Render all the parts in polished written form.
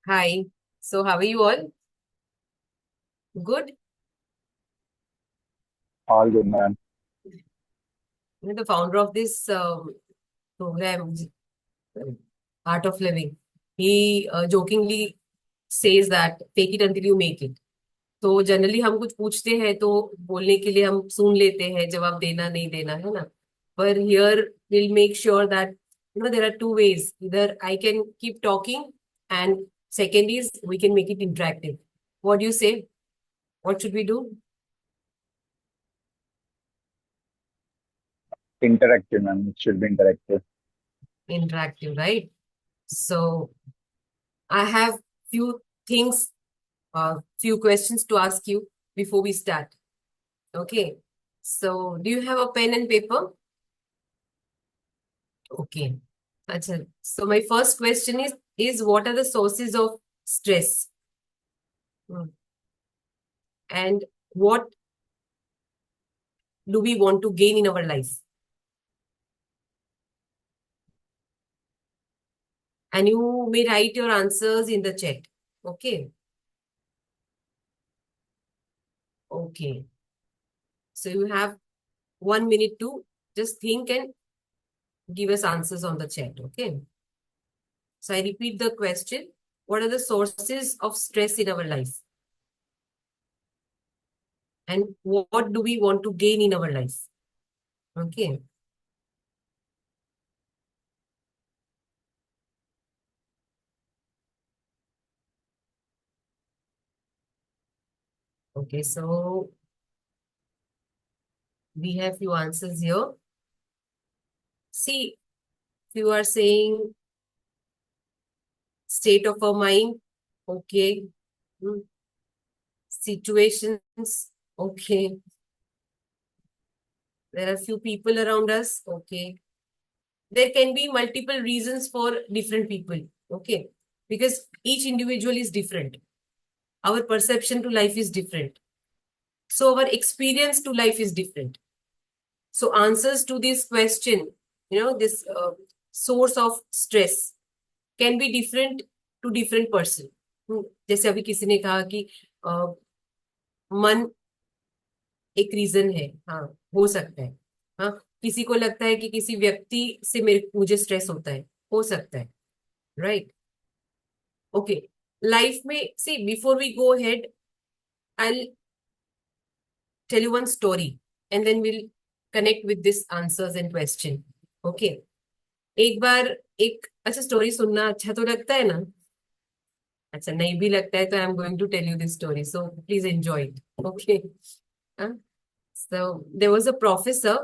Hi. So, how are you all? Good. All good, man. I'm the founder of this program, Art of Living. He jokingly says that fake it until you make it. तो generally हम कुछ पूछते हैं तो बोलने के लिए हम सुन लेते हैं, जवाब देना नहीं देना है ना. पर here will make sure that there are two ways. इधर I can keep talking and second is we can make it interactive. What you say? What should we do? Interactive, man. It should be interactive. Interactive, right? So I have few things, few questions to ask you before we start. Okay. So do you have a pen and paper? Okay. Achha. So my first question is what are the sources of stress? Hmm. And what do we want to gain in our life? And you may write your answers in the chat. Okay. Okay. So you have 1 minute to just think and give us answers on the chat. Okay. So I repeat the question. What are the sources of stress in our life? And what do we want to gain in our life? Okay. Okay. So we have few answers here. See, if you are saying state of our mind. Okay. Hmm. Situations. Okay. There are few people around us. Okay. There can be multiple reasons for different people. Okay. Because each individual is different. Our perception to life is different. So our experience to life is different. So answers to this question, this source of stress can be different to different person. जैसे अभी किसी ने कहा कि मन एक reason है. हाँ, हो सकता है. हाँ, किसी को लगता है कि किसी व्यक्ति से मुझे स्ट्रेस होता है. हो सकता है. राइट. ओके. लाइफ में see before we go head I tell you one story and then we'll connect with this answers and question. Okay. एक बार एक अच्छा स्टोरी सुनना अच्छा तो लगता है ना. अच्छा नहीं भी लगता है तो I am going to tell you this story so please enjoy it. Okay. So there was a professor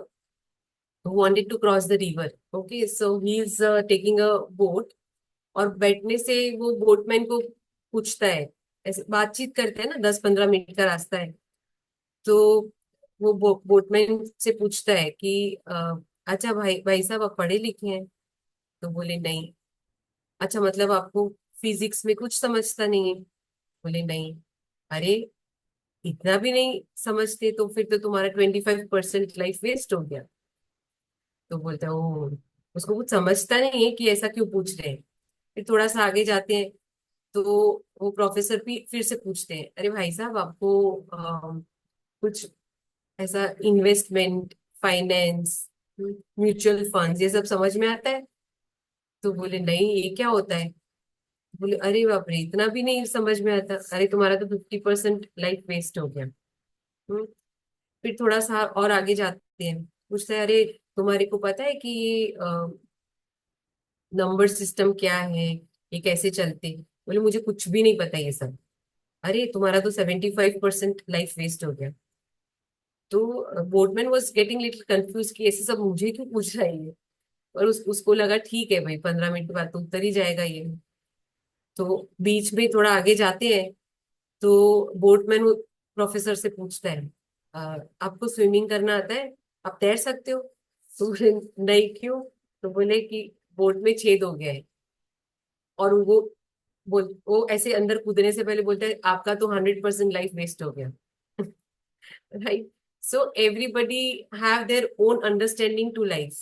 who wanted to cross the river. Okay, so he is taking a boat. और बैठने से वो boatman को पूछता है. ऐसे बातचीत करते हैं ना, 10-15 मिनट का रास्ता है. तो वो बोटमैन से पूछता है कि अच्छा भाई भाई साहब आप पढ़े लिखे हैं? तो बोले नहीं. अच्छा मतलब आपको फिजिक्स में कुछ समझता नहीं है? बोले नहीं. अरे इतना भी नहीं समझते तो फिर तो तुम्हारा 25% लाइफ वेस्ट हो गया. तो बोलता है ओ, उसको कुछ समझता नहीं है कि ऐसा क्यों पूछ रहे हैं. फिर थोड़ा सा आगे जाते हैं तो वो प्रोफेसर भी फिर से पूछते हैं अरे भाई साहब आपको कुछ ऐसा इन्वेस्टमेंट, फाइनेंस, म्यूचुअल फंड्स ये सब समझ में आता है? तो बोले नहीं ये क्या होता है? बोले अरे बाप रे इतना भी नहीं समझ में आता. अरे तुम्हारा तो 50% लाइफ वेस्ट हो गया. हम्म. फिर थोड़ा सा और आगे जाते हैं. पूछते हैं अरे तुम्हारे को पता है कि ये नंबर सिस्टम क्या है, ये कैसे चलते? बोले मुझे कुछ भी नहीं पता ये सब. अरे तुम्हारा तो 75% लाइफ वेस्ट हो गया. तो boatman was getting little confuse कि ऐसे सब मुझे क्यों पूछ रहा है ये. और उसको लगा ठीक है भाई 15 मिनट के बाद तो उतर ही जाएगा ये. तो बीच में थोड़ा आगे जाते हैं तो बोटमैन प्रोफेसर से पूछता है "अ, आपको स्विमिंग करना आता है? आप तैर सकते हो?" तो बोले नहीं. क्यों? तो बोले कि बोट में छेद हो गया है. और वो ऐसे अंदर कूदने से पहले बोलता है आपका तो 100% लाइफ वेस्ट हो गया. Right. So everybody have their own understanding to life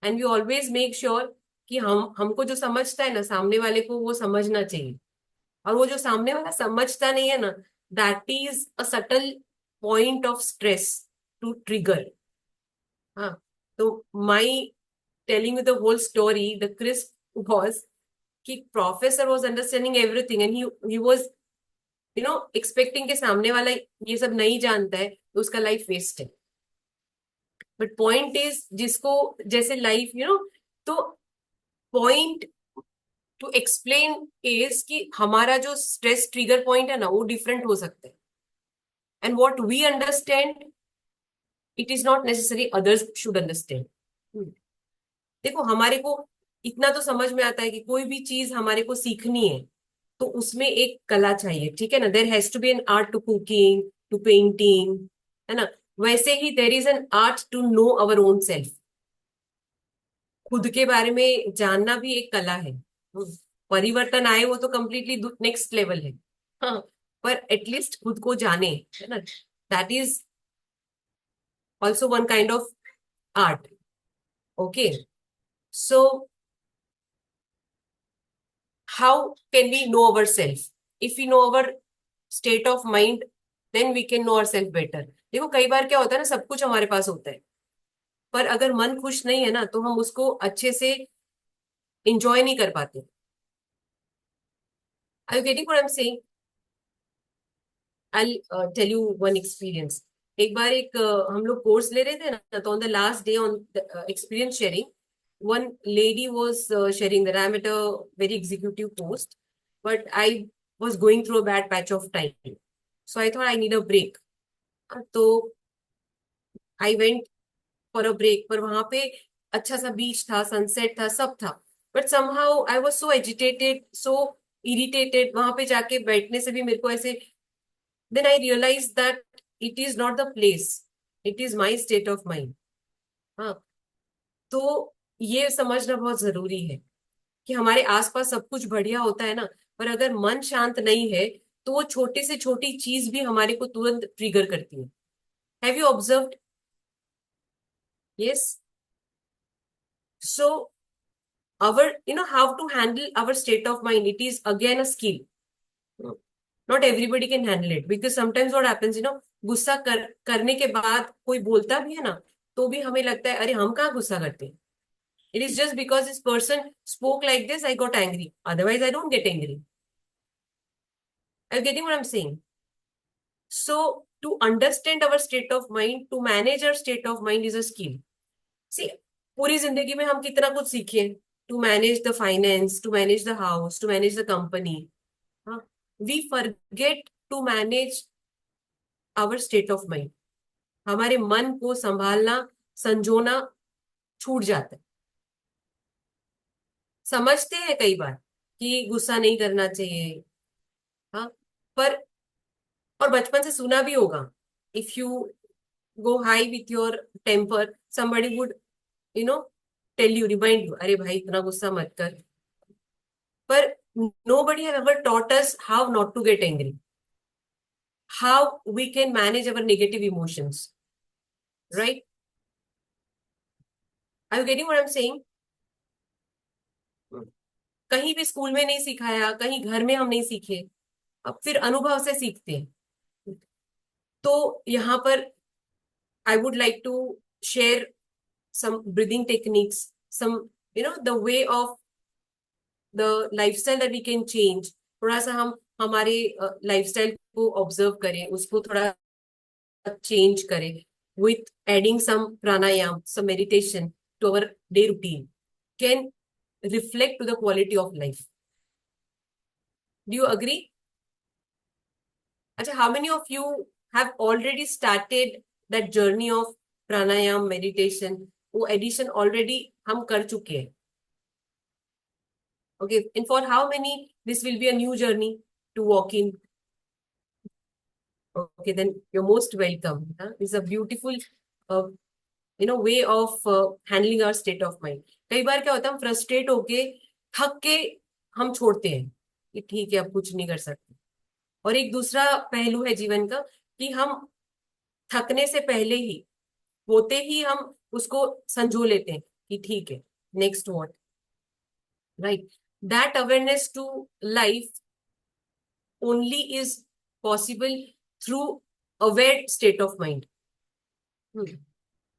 and we always make sure कि हमको जो समझता है ना सामने वाले को वो समझना चाहिए. और वो जो सामने वाला समझता नहीं है ना, that is a subtle point of stress to trigger. हाँ. तो my telling you the whole story, the crisp was कि professor was understanding everything and he was expecting के सामने वाला ये सब नहीं जानता है तो उसका लाइफ वेस्ट है. बट पॉइंट इज जिसको जैसे लाइफ तो पॉइंट टू एक्सप्लेन इज कि हमारा जो स्ट्रेस ट्रिगर पॉइंट है ना वो डिफरेंट हो सकता है. And what we understand, it is not necessary others should understand. देखो हमारे को इतना तो समझ में आता है कि कोई भी चीज हमारे को सीखनी है तो उसमें एक कला चाहिए, ठीक है ना. There has to be an art to cooking, to painting, है ना. वैसे ही there is an art to know our own self. खुद के बारे में जानना भी एक कला है. परिवर्तन आए वो तो कम्प्लीटली नेक्स्ट लेवल है. हाँ. पर एटलीस्ट खुद को जाने, है ना, that is also one kind of art. Okay. So how can we know ourselves? If we know our state of mind, then we can know ourselves better. देखो कई बार क्या होता है ना, सब कुछ हमारे पास होता है पर अगर मन खुश नहीं है ना तो हम उसको अच्छे से इंजॉय नहीं कर पाते. Are you getting what I am saying? I tell you one experience. एक बार हम लोग कोर्स ले रहे थे ना, तो on the last day on experience sharing, one lady was sharing that I'm at a very executive post, but I was going through a bad patch of time. So I thought I need a break. तो I went for a break. पर वहां पे अच्छा सा बीच था, sunset था, सब था. But somehow I was so agitated, so irritated. वहां पे जाके बैठने से भी मेरे को ऐसे, then I realized that it is not the place, it is my state of mind. हाँ. तो ये समझना बहुत जरूरी है कि हमारे आसपास सब कुछ बढ़िया होता है ना, पर अगर मन शांत नहीं है तो वो छोटे से छोटी चीज भी हमारे को तुरंत ट्रिगर करती है. Have you observed? Yes. So our how to handle our state of mind, it is again a skill. Not everybody can handle it because sometimes what happens, गुस्सा करने के बाद कोई बोलता भी है ना तो भी हमें लगता है अरे हम कहाँ गुस्सा करते हैं. It is just because this person spoke like this, I got angry. Otherwise, I don't get angry. Are you getting what I'm saying? So, to understand our state of mind, to manage our state of mind is a skill. See, पूरी जिंदगी में हम कितना कुछ सीखे. To manage the finance, to manage the house, to manage the company. हाँ. We forget to manage our state of mind. हमारे मन को संभालना, संजोना छूट जाता है. समझते हैं कई बार कि गुस्सा नहीं करना चाहिए. हाँ. पर और बचपन से सुना भी होगा, if you go high with your temper somebody would you know tell you, remind you, अरे भाई इतना गुस्सा मत कर. पर nobody have ever taught us how not to get angry, how we can manage our negative emotions, right? Are you getting what I'm saying? कहीं भी school में नहीं सिखाया, कहीं घर में हम नहीं सीखे, अब फिर अनुभव से सीखते हैं. तो यहाँ पर I would like to share some breathing techniques, some, the way of the lifestyle that we can change. थोड़ा सा हम हमारे लाइफस्टाइल को ऑब्जर्व करें, उसको थोड़ा चेंज करें with adding some pranayam, some meditation to our day routine can reflect to the quality of life. Do you agree? अच्छा, how many of you have already started that journey of pranayam meditation? वो addition already हम कर चुके हैं. Okay, and for how many this will be a new journey to walk in? Okay, then you're most welcome. It's a beautiful uh, way of handling our state of mind. कई बार क्या होता है, हम frustrate होके थक के हम छोड़ते हैं कि ठीक है अब कुछ नहीं कर सकते. और एक दूसरा पहलू है जीवन का कि हम थकने से पहले ही, होते ही हम उसको संजो लेते हैं कि ठीक है next what, right. That awareness to life only is possible through aware state of mind.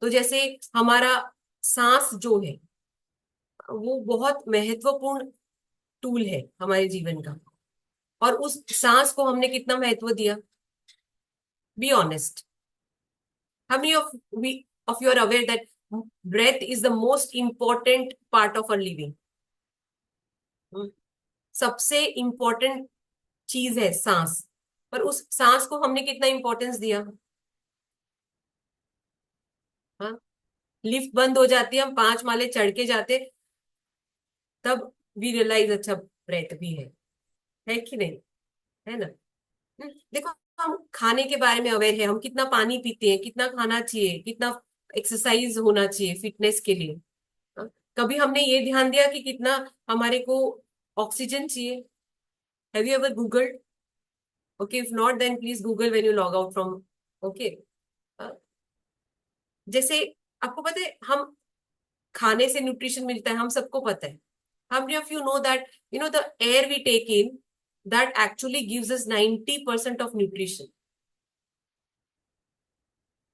तो जैसे हमारा सांस जो है वो बहुत महत्वपूर्ण टूल है हमारे जीवन का, और उस सांस को हमने कितना महत्व दिया? Be honest. How many of you are aware that breath is the most important part of our living? सबसे important चीज है सांस, पर उस सांस को हमने कितना इंपॉर्टेंस दिया? हाँ, लिफ्ट बंद हो जाती है, हम 5 माले चढ़ के जाते, तब वी रियलाइज अच्छा ब्रेथ भी है कि नहीं? है ना? देखो, हम खाने के बारे में अवेयर है, हम कितना पानी पीते हैं, कितना खाना चाहिए, कितना एक्सरसाइज होना चाहिए फिटनेस के लिए। हाँ? कभी हमने ये ध्यान दिया कि कितना हमारे को ऑक्सीजन चाहिए? Have you ever googled? Okay, if not then please google when you log out from. Okay, जैसे आपको पता है हम खाने से न्यूट्रिशन मिलता है, हम सबको पता है. How many of you know that the air we take in that actually gives us 90% of nutrition,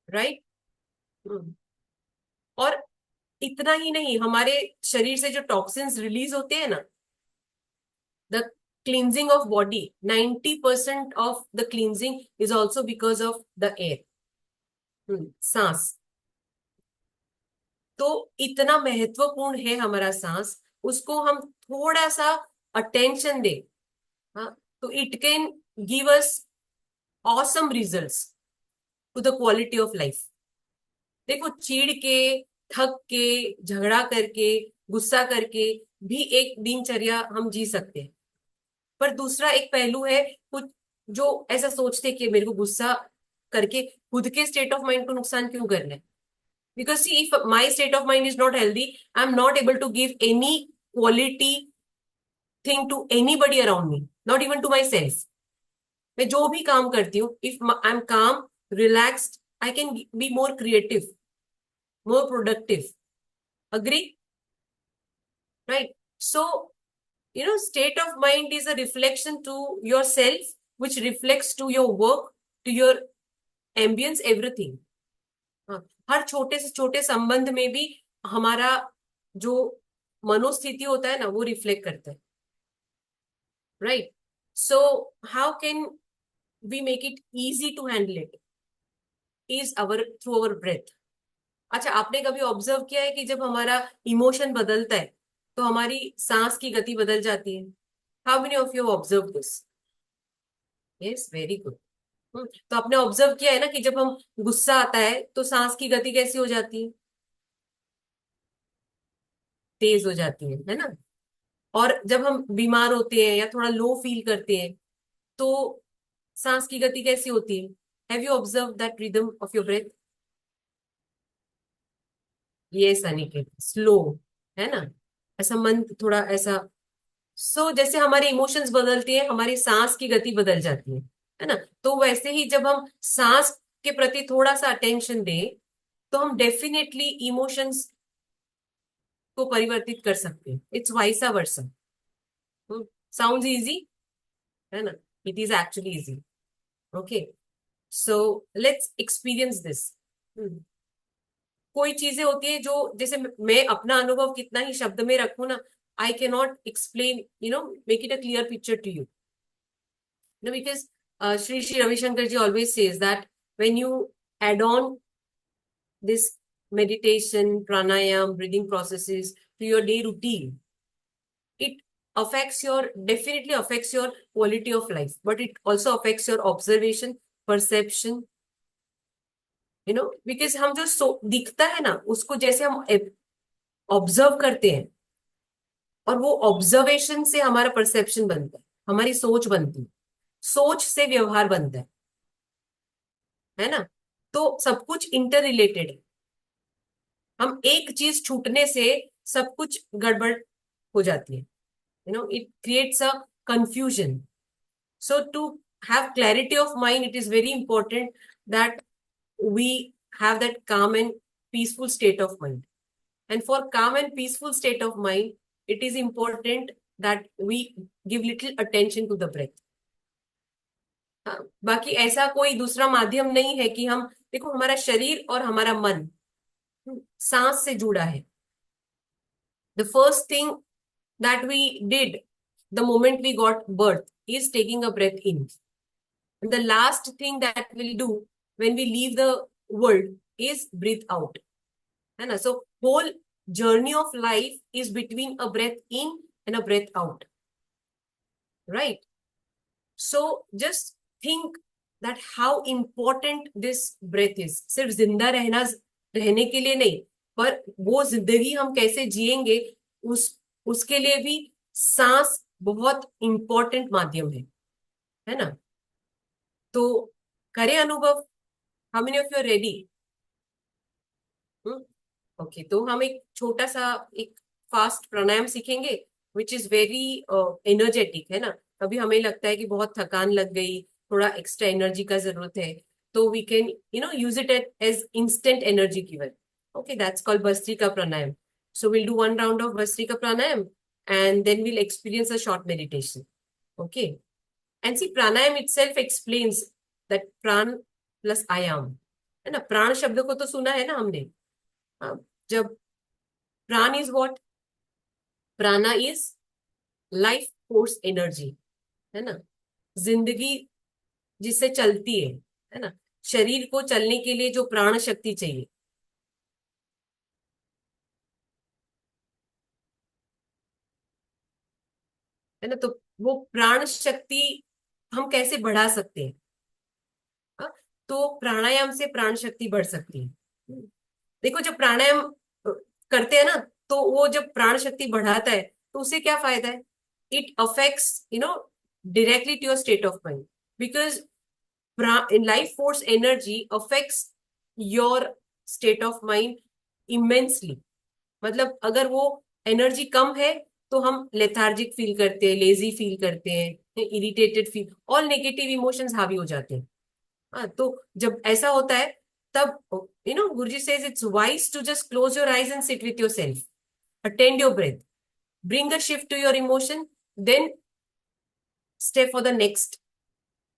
right? और इतना ही नहीं, हमारे शरीर से जो टॉक्सिन्स रिलीज होते हैं ना, the cleansing of body, 90% of the cleansing is also because of the air. सांस तो इतना महत्वपूर्ण है हमारा सांस, उसको हम थोड़ा सा अटेंशन दें, हाँ, तो it can give us awesome results to the quality of life. देखो, चिढ़ के, थक के, झगड़ा करके, गुस्सा करके भी एक दिनचर्या हम जी सकते हैं, पर दूसरा एक पहलू है कुछ जो ऐसा सोचते कि मेरे को गुस्सा करके खुद के स्टेट ऑफ माइंड को नुकसान क्यों करना है? Because see, if my state of mind is not healthy, I am not able to give any quality thing to anybody around me, not even to my self. मैं जो भी काम करती हूँ, if I am calm, relaxed, I can be more creative, more productive. Agree? Right? So, state of mind is a reflection to yourself, which reflects to your work, to your ambience, everything. हाँ, हर छोटे से छोटे संबंध में भी हमारा जो मनोस्थिति होता है ना, वो रिफ्लेक्ट करता है. Right? So how can we make it easy to handle it? Is through our breath. अच्छा, आपने कभी ऑब्जर्व किया है कि जब हमारा इमोशन बदलता है तो हमारी सांस की गति बदल जाती है? How many of you observe this? Yes, very good. तो आपने ऑब्जर्व किया है ना कि जब हम गुस्सा आता है तो सांस की गति कैसी हो जाती है? तेज हो जाती है ना? और जब हम बीमार होते हैं या थोड़ा लो फील करते हैं तो सांस की गति कैसी होती है? Have you observe that rhythm of your breath? Yes Aniket, slow, है ना? ऐसा मन थोड़ा ऐसा. जैसे हमारे इमोशंस बदलते हैं, हमारी सांस की गति बदल जाती है ना? तो वैसे ही जब हम सांस के प्रति थोड़ा सा अटेंशन दें तो हम डेफिनेटली इमोशंस को परिवर्तित कर सकते हैं. It's वाइसा versa. साउंड्स इजी, है ना? It is actually easy. Okay, so let's experience this. कोई चीजें होती है जो, जैसे मैं अपना अनुभव कितना ही शब्द में रखूं ना, I cannot explain, make it a clear picture to you. Because Sri Ravi Shankar ji always says that when you add on this meditation, pranayam, breathing processes to your day routine, it definitely affects your quality of life, but it also affects your observation, perception, because हम जो दिखता है ना, उसको जैसे हम observe करते हैं, और वो ऑब्जर्वेशन से हमारा परसेप्शन बनता है, हमारी सोच बनती है, सोच से व्यवहार बनता है ना? तो सब कुछ इंटर रिलेटेड है. हम एक चीज छूटने से सब कुछ गड़बड़ हो जाती है. It creates a confusion. So to have clarity of mind, it is very important that we have that calm and peaceful state of mind. And for calm and peaceful state of mind, it is important that we give little attention to the breath. हाँ, बाकी ऐसा कोई दूसरा माध्यम नहीं है कि हम देखो, हमारा शरीर और हमारा मन सांस से जुड़ा है. The first thing that we did the moment we got birth is taking a breath in. And the last thing that we'll do when we leave the world is breathe out. है ना? So whole journey of life is between a breath in and a breath out. Right? So just think that how important this breath is. सिर्फ जिंदा रहने के लिए नहीं, पर वो जिंदगी हम कैसे जिएंगे उस उसके लिए भी सांस बहुत इंपॉर्टेंट माध्यम है ना? तो करें अनुभव. How many of you are ready? Okay, तो हम एक छोटा सा एक फास्ट प्राणायाम सीखेंगे विच इज वेरी एनर्जेटिक, है ना? कभी हमें लगता है कि बहुत थकान लग गई, थोड़ा एक्स्ट्रा एनर्जी का जरूरत है, तो we can use it as instant energy giver. Okay, that's called Bhastrika Pranayama. So we'll do one round of Vastrika Pranayam and then we'll experience a short meditation. Okay. And see, pranayam itself explains that pran plus ayam. है ना? प्राण शब्द को तो सुना है ना हमने. हाँ, जब प्राण इज व्हाट? प्राणा इज लाइफ फोर्स एनर्जी, है ना? जिंदगी जिससे चलती है ना? शरीर को चलने के लिए जो प्राण शक्ति चाहिए, है ना? तो वो प्राण शक्ति हम कैसे बढ़ा सकते हैं? हाँ, तो प्राणायाम से प्राण शक्ति बढ़ सकती है. देखो, जब प्राणायाम करते हैं ना, तो वो जब प्राण शक्ति बढ़ाता है तो उससे क्या फायदा है? It affects directly to your state of mind, because life force energy affects your state of mind immensely. मतलब अगर वो एनर्जी कम है तो हम लेथार्जिक फील करते हैं, लेजी फील करते हैं, irritated feel, all negative emotions हावी हो जाते हैं. हाँ, तो जब ऐसा होता है तब Guruji says it's wise to just close your eyes and sit with yourself, attend your breath, bring a shift to your emotion, then step for the next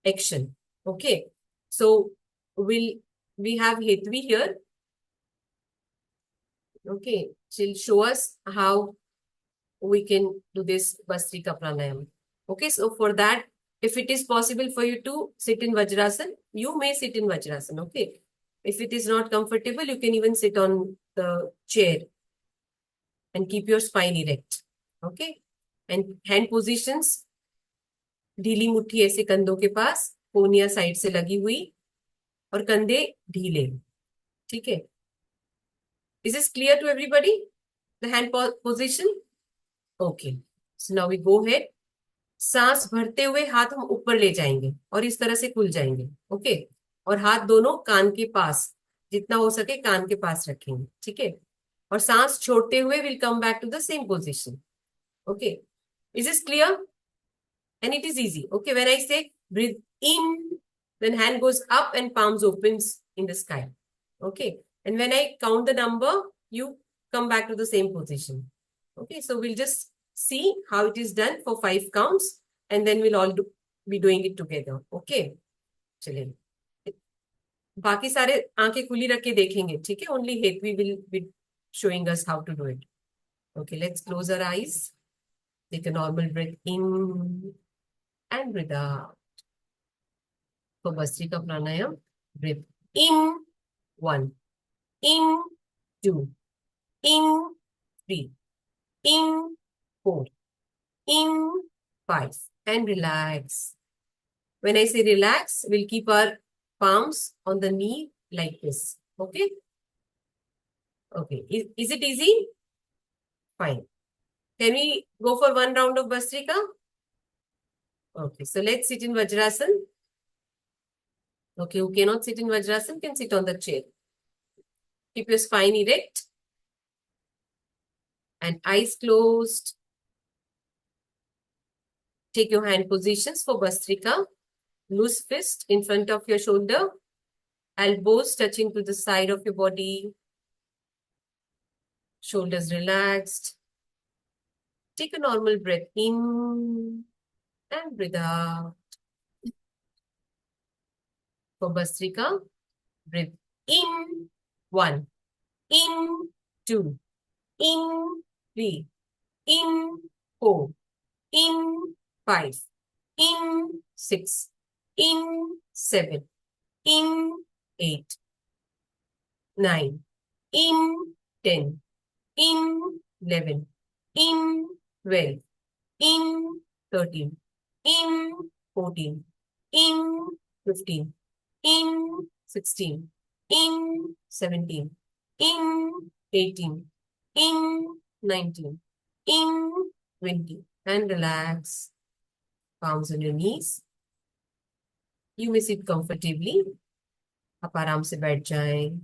action. Okay, so we'll we have Hetvi here. Okay, she'll show us how we can do this Vastrika Pranayam. Okay, so for that, if it is possible for you to sit in Vajrasan, you may sit in Vajrasan. Okay, if it is not comfortable, you can even sit on the chair and keep your spine erect. Okay, and hand positions, ढीली मुट्ठी ऐसे कंधों के पास, कोनिया side से लगी हुई और कंधे ढीले. ठीक है? Is this clear to everybody, the hand position? Okay, so now we go head. सांस भरते हुए हाथ हम ऊपर ले जाएंगे और इस तरह से खुल जाएंगे. ओके, और हाथ दोनों कान के पास, जितना हो सके कान के पास रखेंगे. ठीक है? और सांस छोड़ते हुए will come back to the same position. Okay, is this clear? And it is easy. Okay, when I say breathe in, then hand goes up and palms opens in the sky. Okay, and when I count the number, you come back to the same position. Okay, so we'll just see how it is done for 5 counts and then we'll all be doing it together. Okay, चलिए, बाकी सारे आंखें खुली रख के देखेंगे. ठीक है? Only Hetvi will be showing us how to do it. Okay, let's close our eyes. Take a normal breath in and breathe out. For Bhastrika Pranayam, breathe in 1, in 2, in 3, in 4, in 5, and relax. When I say relax, we'll keep our palms on the knee like this. Okay? Okay. Is it easy? Fine. Can we go for one round of Bhastrika? Okay, so let's sit in Vajrasan. Okay, who cannot sit in Vajrasan can sit on the chair. Keep your spine erect and eyes closed. Take your hand positions for Bhastrika. Loose fist in front of your shoulder. Elbows touching to the side of your body. Shoulders relaxed. Take a normal breath in and breathe out. For Bhastrika, breathe in 1, in 2, in 3, in 4, in 5, in 6, in 7, in 8, 9, in 10, in 11, in 12, in 13, in 14, in 15, in 16, in 17, in 18, in 19, in 20, and relax. Palms on your knees. You may sit comfortably. आप आराम से बैठ जाएं.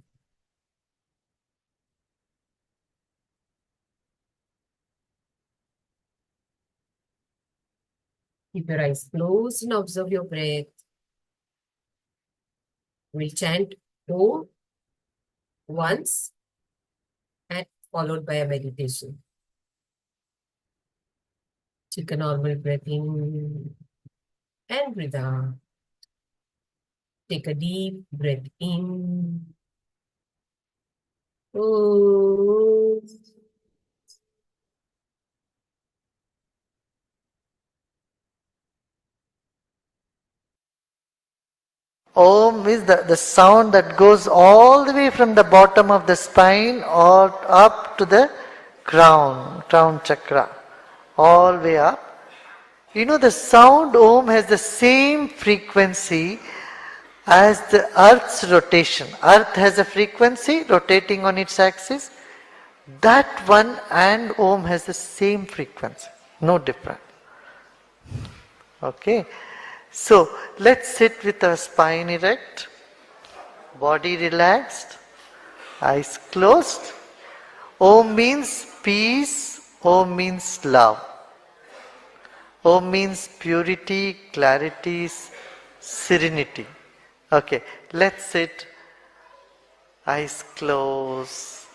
Keep your eyes closed and observe your breath. We'll chant Om once and followed by a meditation. Take a normal breath in and breathe out. Take a deep breath in. Om. Om is the sound that goes all the way from the bottom of the spine or up to the crown chakra, all the way up. You know, the sound Om has the same frequency as the earth's rotation. Earth has a frequency rotating on its axis. That one and Om has the same frequency, no different. Okay. So let's sit with our spine erect, body relaxed, eyes closed. Om means peace, Om means love. Om means purity, clarity, serenity. Okay, let's sit, eyes closed.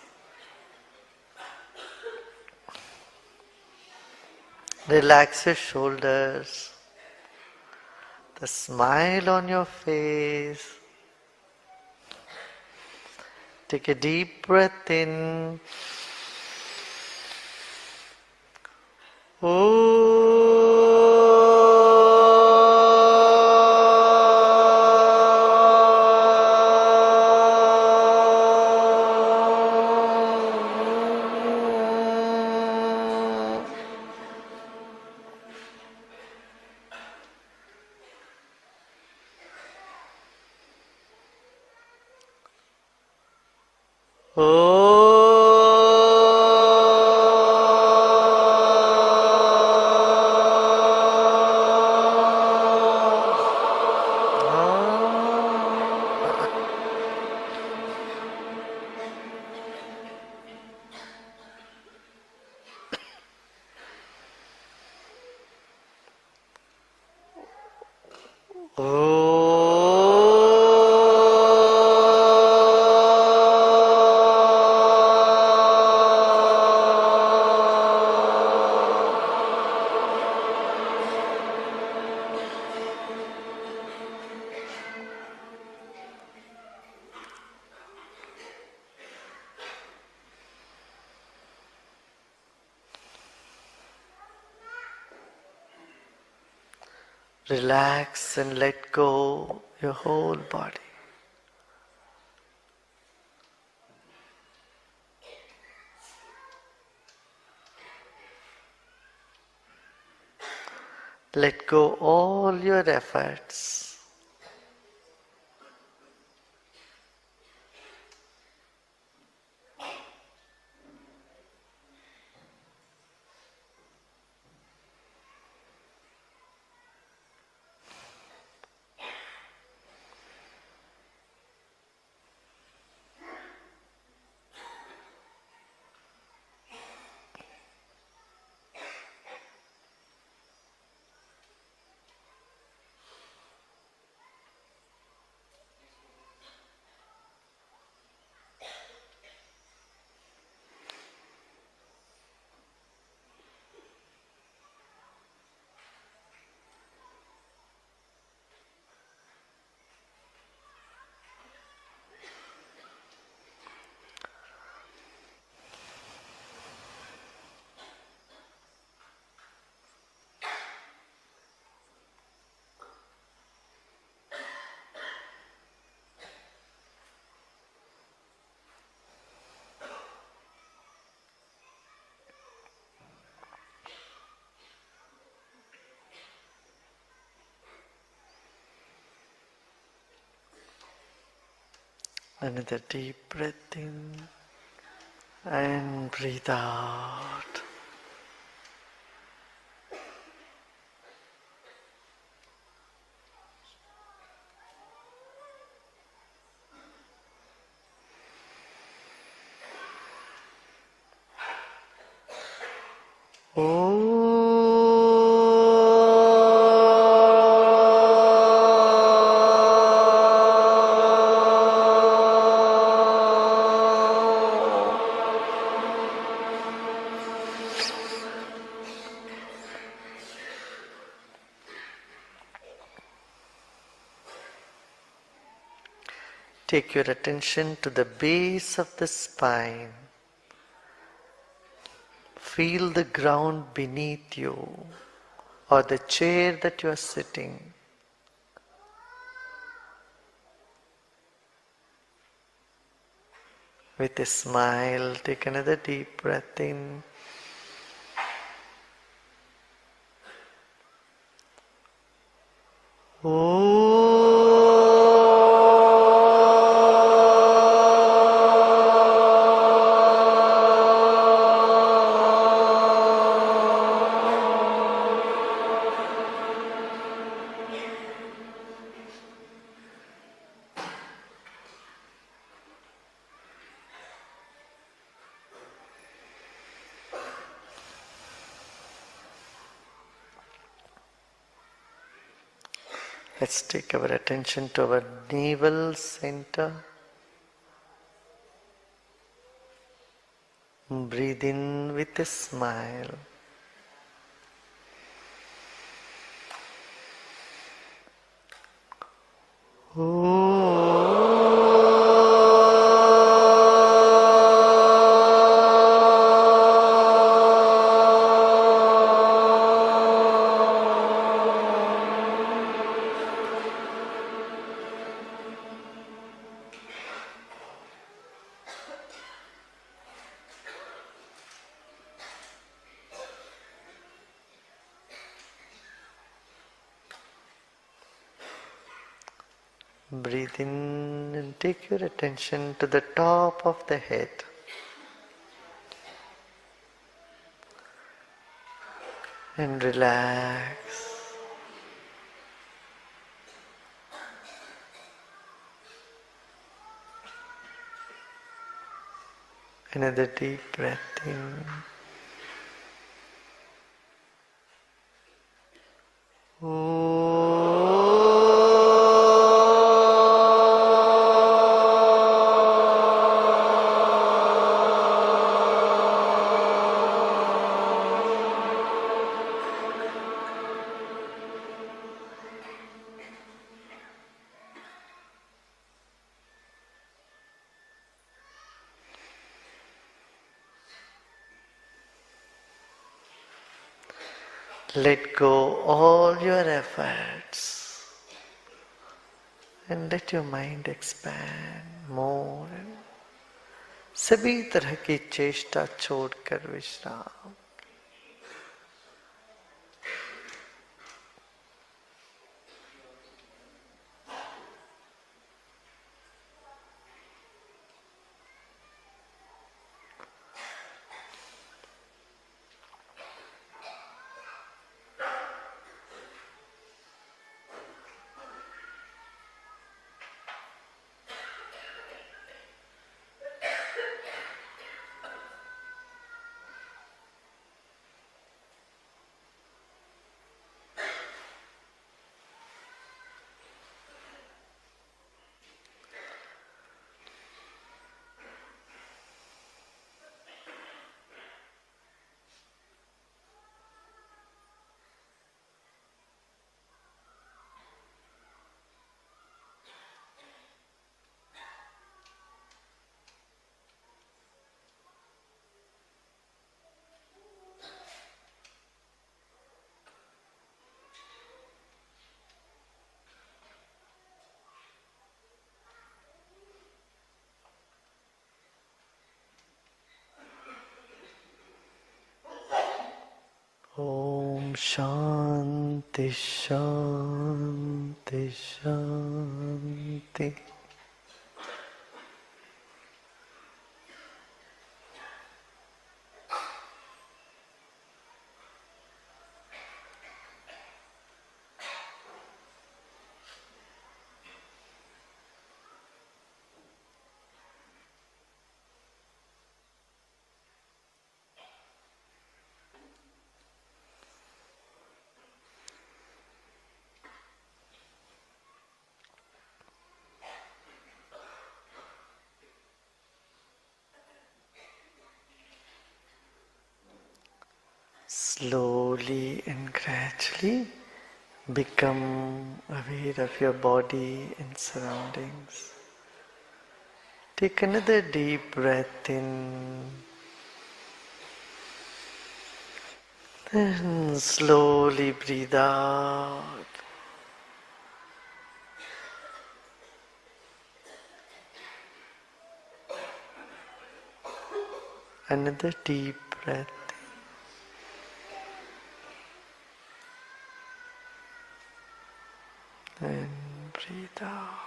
Relax your shoulders. The smile on your face. Take a deep breath in. Relax and let go your whole body. Let go all your efforts. Another deep breath in and breathe out. Take your attention to the base of the spine. Feel the ground beneath you or the chair that you are sitting. With a smile, take another deep breath in. Let's take our attention to our navel center. Breathe in with a smile. Breathe in and take your attention to the top of the head. And relax. Another deep breath in. Let go all your efforts and let your mind expand more. सभी तरह की चेष्टा छोड़कर विश्राम. Om Shanti Shanti Shanti. Slowly and gradually become aware of your body and surroundings. Take another deep breath in. Then slowly breathe out. Another deep breath. Then breathe out.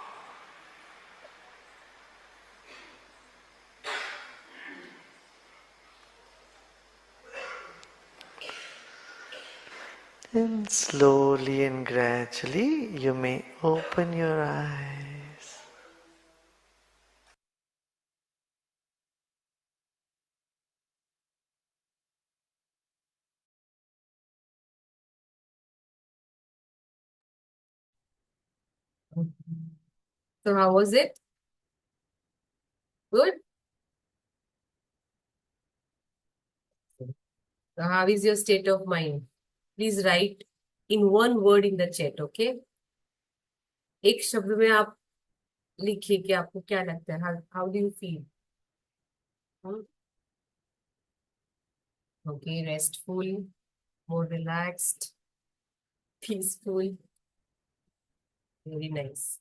Then slowly and gradually you may open your eyes. So how was it? Good. So how is your state of mind? Please write in one word in the chat, okay? एक शब्द में आप लिखिए कि आपको क्या लगता है. How do you feel? Okay, restful, more relaxed, peaceful, very nice.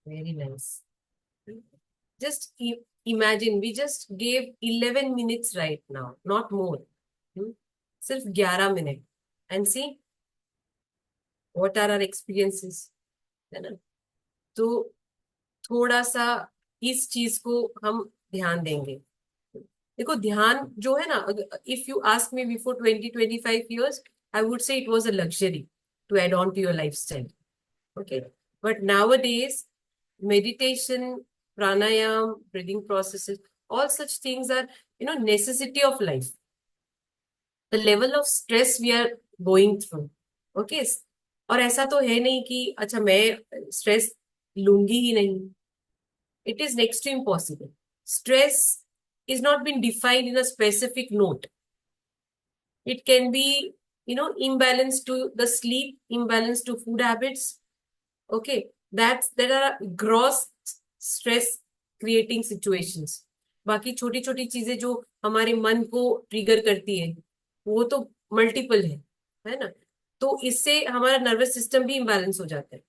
Very nice. Just imagine, we just gave 11 minutes right now, not more. सिर्फ 11 minute. And see, what are our experiences? है ना? तो थोड़ा सा इस चीज को हम ध्यान देंगे. देखो ध्यान जो है ना, if you ask me before 20-25 years, I would say it was a luxury to add on to your lifestyle. Okay. But nowadays, meditation, pranayam, breathing processes, all such things are, necessity of life. The level of stress we are going through. Okay. और ऐसा तो है नहीं कि अच्छा मैं stress लूंगी ही नहीं. It is next to impossible. Stress is not been defined in a specific note. It can be, imbalance to the sleep, imbalance to food habits. Okay, there are gross stress creating situations. बाकी छोटी छोटी चीजें जो हमारे मन को trigger करती है वो तो मल्टीपल है ना. तो इससे हमारा नर्वस सिस्टम भी इम्बैलेंस हो जाता है.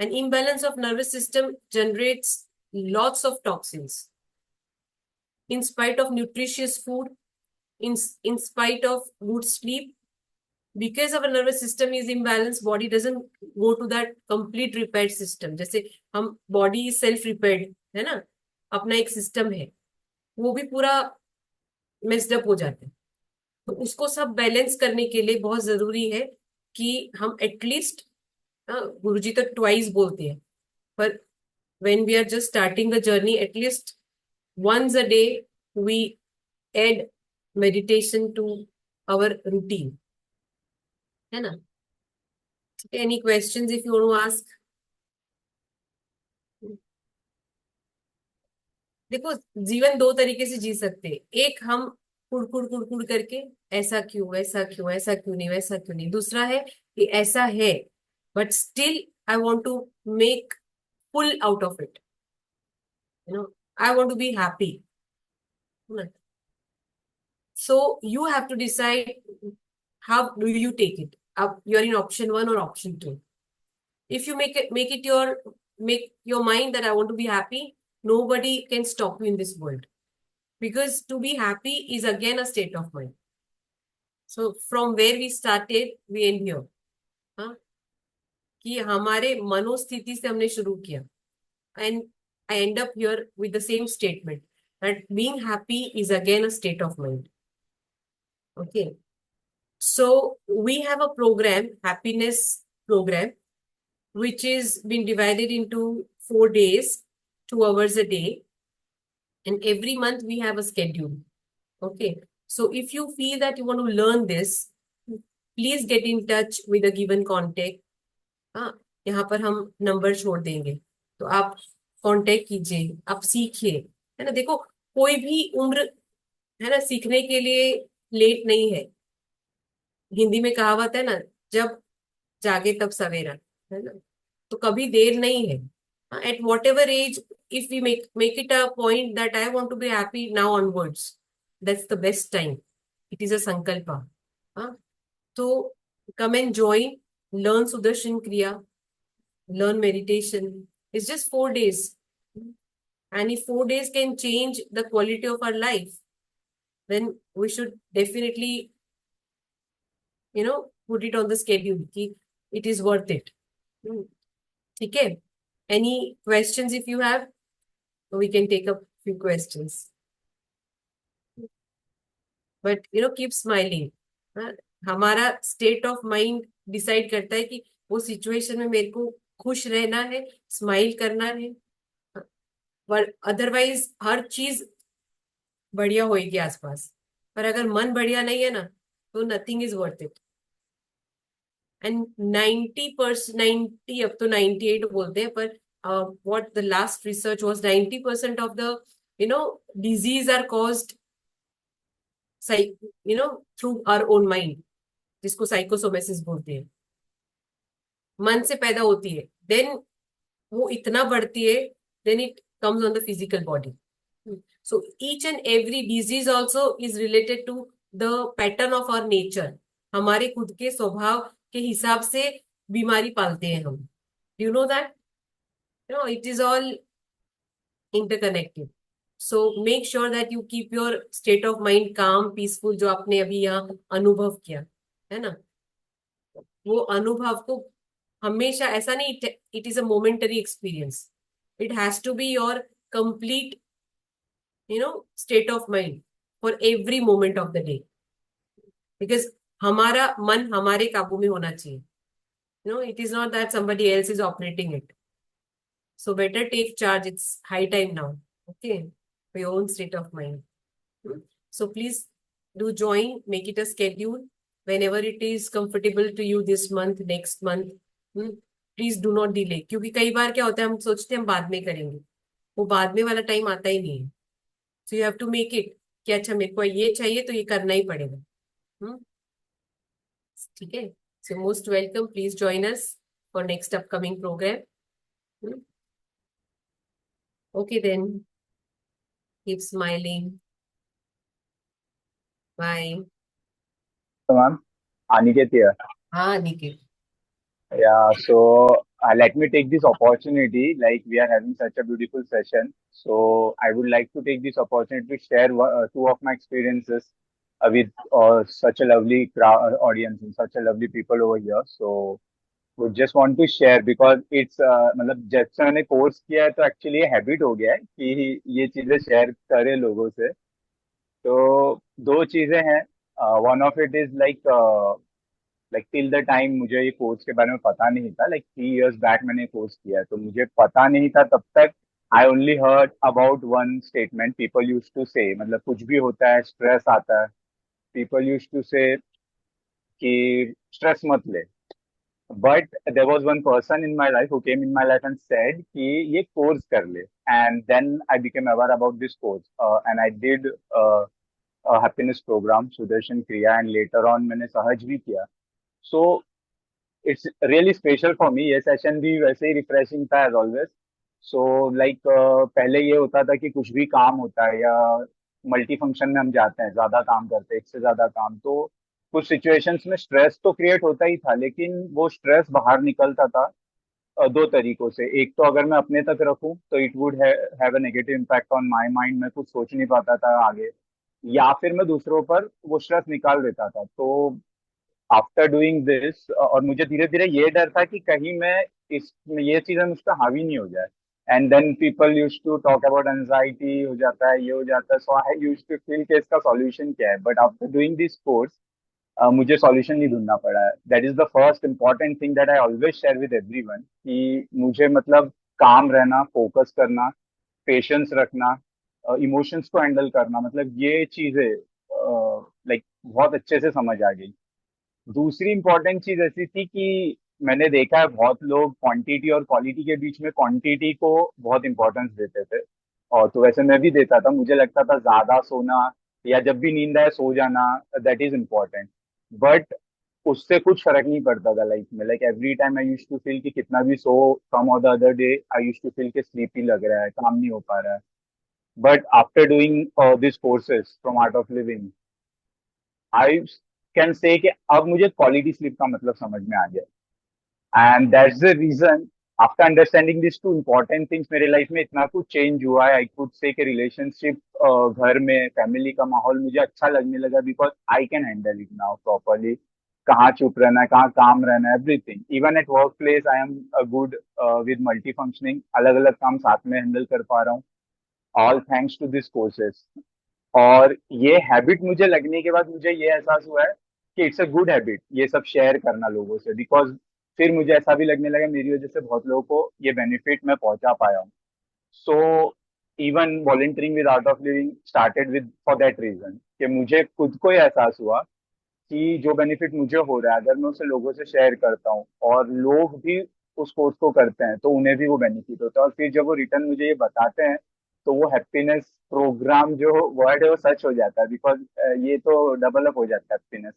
And imbalance of nervous system generates lots of toxins in spite of nutritious food, in spite of good sleep. Because our nervous system is imbalanced, body doesn't go to that complete repair system. जैसे हम body is self repaired है ना, अपना एक system है, वो भी पूरा messed up हो जाता है. तो उसको सब बैलेंस करने के लिए बहुत जरूरी है कि हम एटलीस्ट, गुरुजी तो ट्वाइस बोलते हैं, पर when we are just starting the journey, at least once a day we add meditation to our routine. है ना? Any questions if you want to ask? देखो जीवन दो तरीके से जी सकते हैं. एक हम कुड़कुड़ कुड़कुड़ करके ऐसा क्यों ऐसा क्यों ऐसा क्यों नहीं वैसा क्यों नहीं. दूसरा है कि ऐसा है but still I want to make full out of it. I want to be happy. So you have to decide how do you take it. You're in option 1 or option 2. If you make your mind that I want to be happy, nobody can stop you in this world. Because to be happy is again a state of mind. So from where we started, we end here. कि हमारे मनोस्थिति से हमने शुरू किया. And I end up here with the same statement that being happy is again a state of mind. Okay. So we have a program, happiness program, which is been divided into 4 days, 2 hours a day. And every month we have a schedule. Okay. So if you feel that you want to learn this, please get in touch with a given contact. यहाँ पर हम number छोड़ देंगे, तो आप contact कीजिए, आप सीखिए, है ना. देखो कोई भी उम्र है ना, सीखने के लिए लेट नहीं है। हिंदी में कहावत है ना, जब जागे तब सवेरा, है ना, तो कभी देर नहीं है। At what ever age, if we make it a point that I want to be happy now onwards, that's the best time. It is a sankalp. हाँ, तो come and join, learn Sudarshan Kriya, learn meditation. It's just 4 days. And if 4 days can change the quality of our life, then we should definitely, put it on the schedule. कि it is worth it. ठीक है? Any questions if you have? We can take a few questions. But, keep smiling. हाँ, हमारा state of mind decide करता है कि वो situation में मेरे को खुश रहना है, स्माइल करना है। पर अदरवाइज हर चीज बढ़िया होएगी आसपास, पर अगर मन बढ़िया नहीं है ना, तो nothing is worth it. And 90%, 90, अब तो 98 बोलते हैं, पर what the last research was, 90% of the disease are caused through our own mind, जिसको साइकोसोमेसिस बोलते हैं। मन से पैदा होती है, देन वो इतना बढ़ती है, then it comes on the physical body. So each and every disease also is related to the pattern of our nature. हमारे खुद के स्वभाव के हिसाब से बीमारी पालते हैं हम। You know that? It is all interconnected. So make sure that you keep your state of mind calm, peaceful, जो आपने अभी यहाँ अनुभव किया है ना, वो अनुभव को हमेशा ऐसा नहीं, it is a momentary experience. It has to be your complete state of mind for every moment of the day, because हमारा मन हमारे काबू में होना चाहिए। It is not that somebody else is operating it. So better take charge. It's high time now. Okay, for your own state of mind. So please do join, make it a schedule whenever it is comfortable to you, this month, next month. Please do not delay, क्योंकि कई बार क्या होता है, हम सोचते हैं हम बाद में करेंगे, वो बाद में वाला टाइम आता ही नहीं है। So you have to make it कि अच्छा मेरे को ये चाहिए तो ये करना ही पड़ेगा। ठीक है? So most welcome, please join us for next upcoming programme. Okay then, keep smiling, bye. So, ma'am, Aniket here. हाँ Nikhil. Yeah, so let me take this opportunity. Like, we are having such a beautiful session. So I would like to take this opportunity to share two of my experiences with such a lovely audience and such a lovely people over here. So would just want to share because it's मतलब जब से मैंने course किया है तो actually ये habit हो गया है कि ये चीजें शेयर करें लोगों से। तो दो चीजें हैं। One of it is like till the time मुझे ये कोर्स के बारे में पता नहीं था। लाइक 3 years बैक मैंने कोर्स किया है तो मुझे पता नहीं था तब तक। I only heard about one statement people use to say, मतलब कुछ भी होता है स्ट्रेस आता है, पीपल यूज टू से कि स्ट्रेस मत ले। But there was one person in my life who came in my life and said कि ये कोर्स कर ले, and then I became aware about this course and I did happiness programme Sudarshan Kriya and later on मैंने सहज भी किया। So it's really special for me. ये session भी वैसे ही रिफ्रेशिंग था एज ऑलवेज। सो लाइक पहले ये होता था कि कुछ भी काम होता है या मल्टी फंक्शन में हम जाते हैं, ज्यादा काम करते हैं, एक से ज्यादा काम, तो कुछ सिचुएशंस में स्ट्रेस तो क्रिएट होता ही था, लेकिन वो स्ट्रेस बाहर निकलता था दो तरीकों से। एक तो अगर मैं अपने तक रखूं तो it would have a negative impact on my mind, मैं कुछ सोच नहीं पाता था आगे, या फिर मैं दूसरों पर वो स्ट्रेस निकाल देता था। तो आफ्टर डूइंग दिस, और मुझे धीरे धीरे ये डर था कि कहीं मैं इस ये चीजें मुझ पर हावी नहीं हो जाए। And then people use to talk about anxiety, हो जाता है ये हो जाता है। So I use to feel कि इसका सॉल्यूशन क्या है, but after doing this course मुझे सॉल्यूशन नहीं ढूंढना पड़ा है। That is the first important thing that I always share with everyone कि मुझे मतलब काम रहना, फोकस करना, पेशेंस रखना, इमोशंस को हैंडल करना, मतलब ये चीजें लाइक बहुत अच्छे से समझ आ गई। दूसरी इंपॉर्टेंट चीज ऐसी थी कि मैंने देखा है बहुत लोग क्वांटिटी और क्वालिटी के बीच में क्वांटिटी को बहुत इंपॉर्टेंस देते थे, और तो वैसे मैं भी देता था। मुझे लगता था ज्यादा सोना या जब भी नींद आए सो जाना, दैट इज इम्पोर्टेंट. बट उससे कुछ फर्क नहीं पड़ता था लाइफ में. Like every time I used to feel कि कितना भी सो, सम और the other day I used to feel कि स्लीपी लग रहा है, काम नहीं हो पा रहा है. But after doing this courses from Art of Living, I can say कि अब मुझे क्वालिटी स्लीप का मतलब समझ में आ गया. And that's the reason, after understanding this two important things, मेरे लाइफ में इतना कुछ चेंज हुआ है. आई कुड से कि रिलेशनशिप, घर में फैमिली का माहौल मुझे अच्छा लगने लगा, because I can handle it now properly. कहाँ चुप रहना है, कहाँ काम रहना है, everything. Even at work place I am good with multi functioning, अलग अलग काम साथ में हैंडल कर पा रहा हूँ, all thanks to this courses. और ये हैबिट मुझे लगने के बाद मुझे ये एहसास हुआ है कि इट्स अ गुड हैबिट ये सब शेयर करना लोगों से, बिकॉज फिर मुझे ऐसा भी लगने लगा मेरी वजह से बहुत लोगों को ये बेनिफिट मैं पहुंचा पाया हूँ. So even volunteering with Art of Living started with for that reason, कि मुझे खुद को ये एहसास हुआ कि जो बेनिफिट मुझे हो रहा है अगर मैं उसे लोगों से शेयर करता हूँ और लोग भी उस कोर्स को करते हैं तो उन्हें भी वो बेनिफिट होता है. और फिर जब वो रिटर्न मुझे ये बताते हैं तो वो हैप्पीनेस प्रोग्राम जो वर्ड है वो सच हो जाता है, बिकॉज ये तो डबल अप हो जाता है happiness.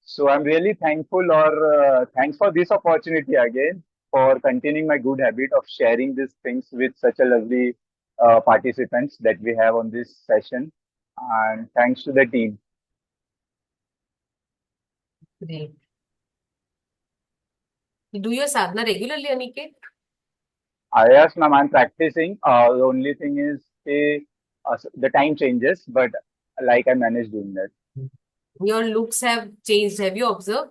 So I am really thankful, और thanks for this opportunity again for continuing my good habit of sharing these things with such a lovely participants that we have on this session. And thanks to the team. Great. You do your sadhana regularly, Aniket? Yes, ma'am, I'm practicing. The only thing is the time changes, but like I managed doing that. Your looks have changed. Have you observed?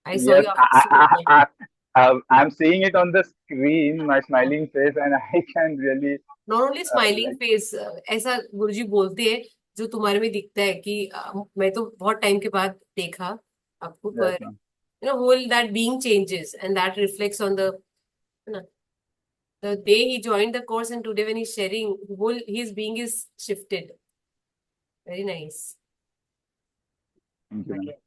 I saw Yes, you after so long. I'm seeing it on the screen, my smiling face, and I can really not only smiling like, face, ऐसा गुरुजी बोलते हैं जो तुम्हारे में दिखता है कि मैं तो बहुत टाइम के बाद देखा आपको, yes, पर ma'am. you know whole that being changes and that reflects on the, you know, the day he joined the course and today when he's sharing, whole his being is shifted. Very nice. Thank you, ma'am.